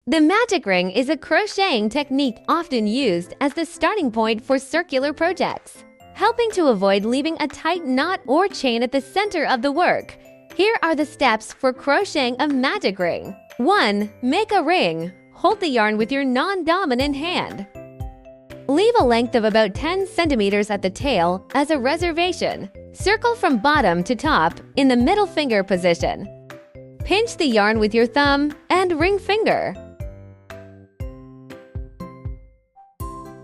The magic ring is a crocheting technique often used as the starting point for circular projects, helping to avoid leaving a tight knot or chain at the center of the work. Here are the steps for crocheting a magic ring. 1. Make a ring. Hold the yarn with your non-dominant hand. Leave a length of about 10 centimeters at the tail as a reservation. Circle from bottom to top in the middle finger position. Pinch the yarn with your thumb and ring finger.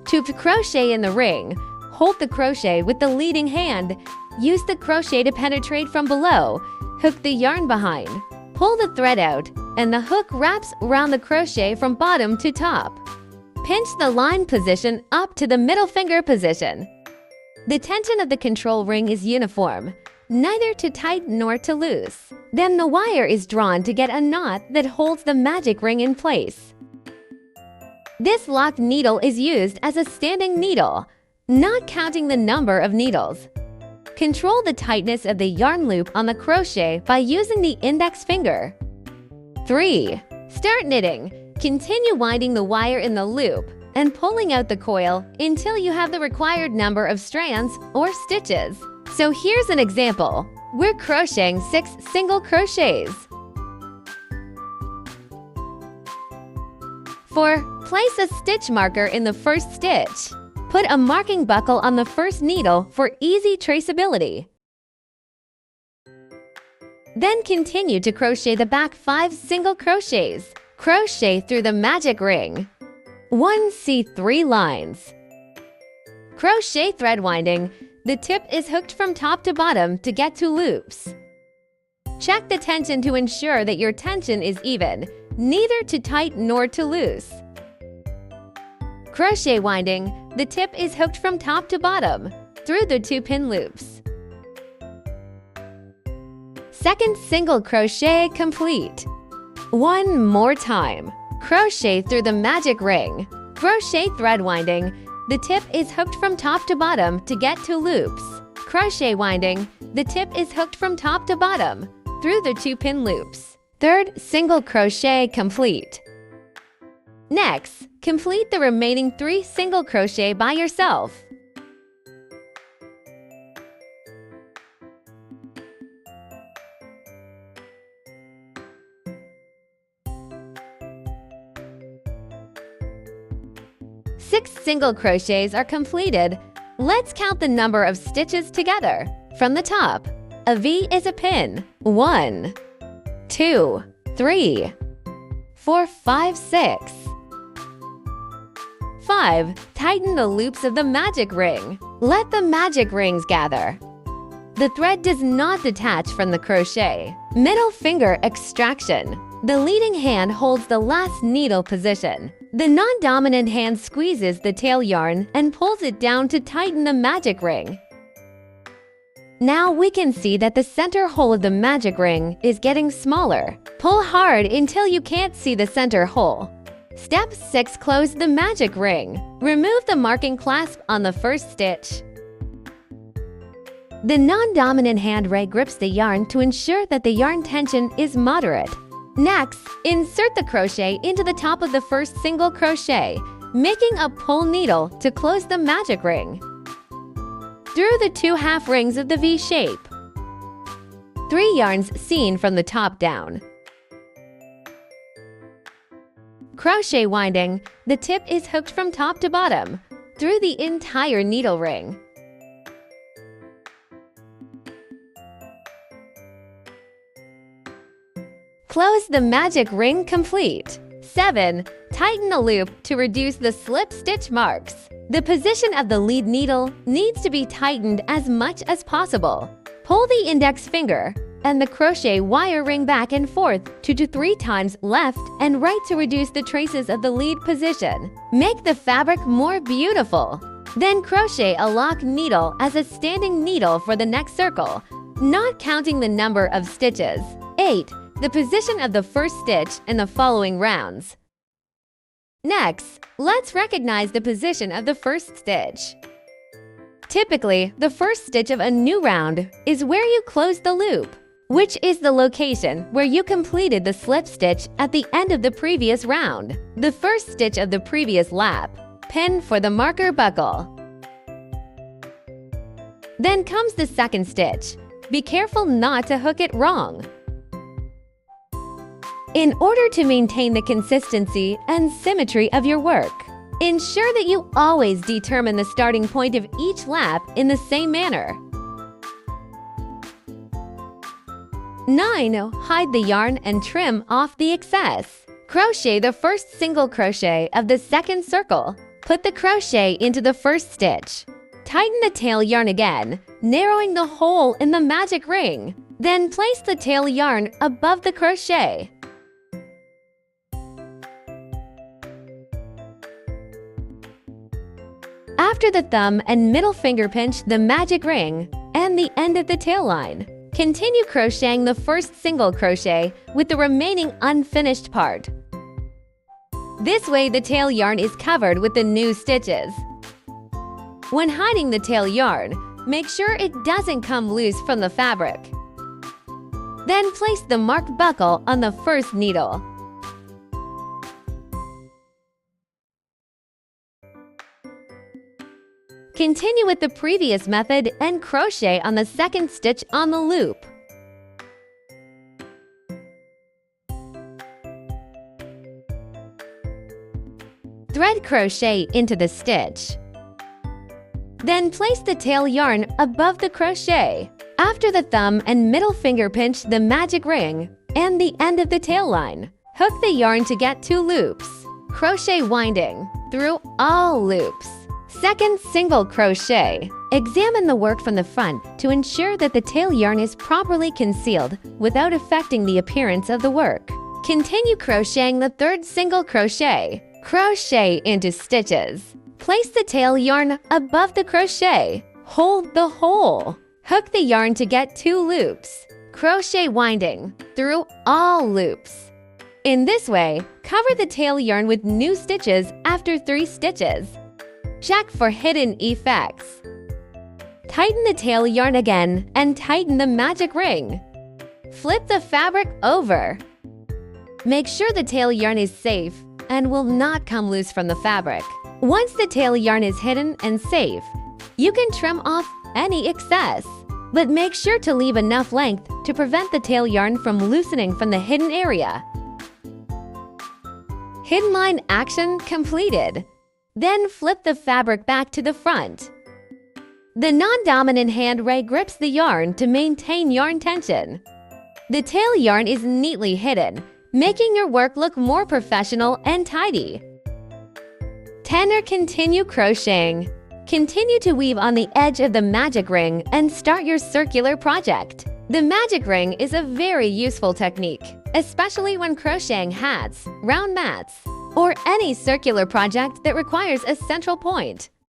To crochet in the ring, hold the crochet with the leading hand. Use the crochet to penetrate from below. Hook the yarn behind. Pull the thread out, and the hook wraps around the crochet from bottom to top. Pinch the line position up to the middle finger position. The tension of the control ring is uniform, neither too tight nor too loose. Then the wire is drawn to get a knot that holds the magic ring in place. This locked needle is used as a standing needle, not counting the number of needles. Control the tightness of the yarn loop on the crochet by using the index finger. 3. Start knitting. Continue winding the wire in the loop and pulling out the coil until you have the required number of strands or stitches. So here's an example. We're crocheting 6 single crochets. 4. Place a stitch marker in the first stitch. Put a marking buckle on the first needle for easy traceability. Then continue to crochet the back 5 single crochets. Crochet through the magic ring. 1. See 3 lines. Crochet thread winding. The tip is hooked from top to bottom to get 2 loops. Check the tension to ensure that your tension is even, neither too tight nor too loose. Crochet winding. The tip is hooked from top to bottom through the 2 pin loops. Second single crochet complete. 1 more time. Crochet through the magic ring. Crochet thread winding. The tip is hooked from top to bottom to get 2 loops. Crochet winding. The tip is hooked from top to bottom through the 2 pin loops. Third single crochet complete. Next, complete the remaining 3 single crochet by yourself. Six single crochets are completed. Let's count the number of stitches together. From the top, a V is a pin. 1, 2, 3, 4, 5, 6. 5. Tighten the loops of the magic ring. Let the magic rings gather. The thread does not detach from the crochet. Middle finger extraction. The leading hand holds the last needle position. The non-dominant hand squeezes the tail yarn and pulls it down to tighten the magic ring. Now we can see that the center hole of the magic ring is getting smaller. Pull hard until you can't see the center hole. Step 6. Close the magic ring. Remove the marking clasp on the first stitch. The non-dominant hand ray grips the yarn to ensure that the yarn tension is moderate. Next, insert the crochet into the top of the first single crochet, making a pull needle to close the magic ring. Through the 2 half rings of the V shape. 3 yarns seen from the top down. Crochet winding. The tip is hooked from top to bottom through the entire needle ring. Close the magic ring complete. 7. Tighten a loop to reduce the slip stitch marks. The position of the lead needle needs to be tightened as much as possible. Pull the index finger and the crochet wire ring back and forth 2 to 3 times left and right to reduce the traces of the lead position. Make the fabric more beautiful. Then crochet a lock needle as a standing needle for the next circle, not counting the number of stitches. 8. The position of the first stitch in the following rounds. Next, let's recognize the position of the first stitch. Typically, the first stitch of a new round is where you close the loop. which is the location where you completed the slip stitch at the end of the previous round. The first stitch of the previous lap. Pin for the marker buckle. Then comes the second stitch. Be careful not to hook it wrong. In order to maintain the consistency and symmetry of your work, ensure that you always determine the starting point of each lap in the same manner. 9. Hide the yarn and trim off the excess. Crochet the first single crochet of the second circle. Put the crochet into the first stitch. Tighten the tail yarn again, narrowing the hole in the magic ring. Then place the tail yarn above the crochet. After the thumb and middle finger pinch the magic ring and the end of the tail line. Continue crocheting the first single crochet with the remaining unfinished part. This way the tail yarn is covered with the new stitches. When hiding the tail yarn, make sure it doesn't come loose from the fabric. Then place the marked buckle on the first needle. Continue with the previous method and crochet on the second stitch on the loop. Thread crochet into the stitch. Then place the tail yarn above the crochet. After the thumb and middle finger pinch the magic ring and the end of the tail line. Hook the yarn to get 2 loops. Crochet winding through all loops. Second single crochet. Examine the work from the front to ensure that the tail yarn is properly concealed without affecting the appearance of the work. Continue crocheting the third single crochet. Crochet into stitches. Place the tail yarn above the crochet. Hold the hole. Hook the yarn to get 2 loops. Crochet winding through all loops. In this way, cover the tail yarn with new stitches after 3 stitches. Check for hidden effects. Tighten the tail yarn again and tighten the magic ring. Flip the fabric over. Make sure the tail yarn is safe and will not come loose from the fabric. Once the tail yarn is hidden and safe, you can trim off any excess, but make sure to leave enough length to prevent the tail yarn from loosening from the hidden area. Hidden line action completed. Then flip the fabric back to the front. The non-dominant hand ray grips the yarn to maintain yarn tension. The tail yarn is neatly hidden, making your work look more professional and tidy. 10. Continue crocheting. Continue to weave on the edge of the magic ring and start your circular project. The magic ring is a very useful technique, especially when crocheting hats, round mats, or any circular project that requires a central point.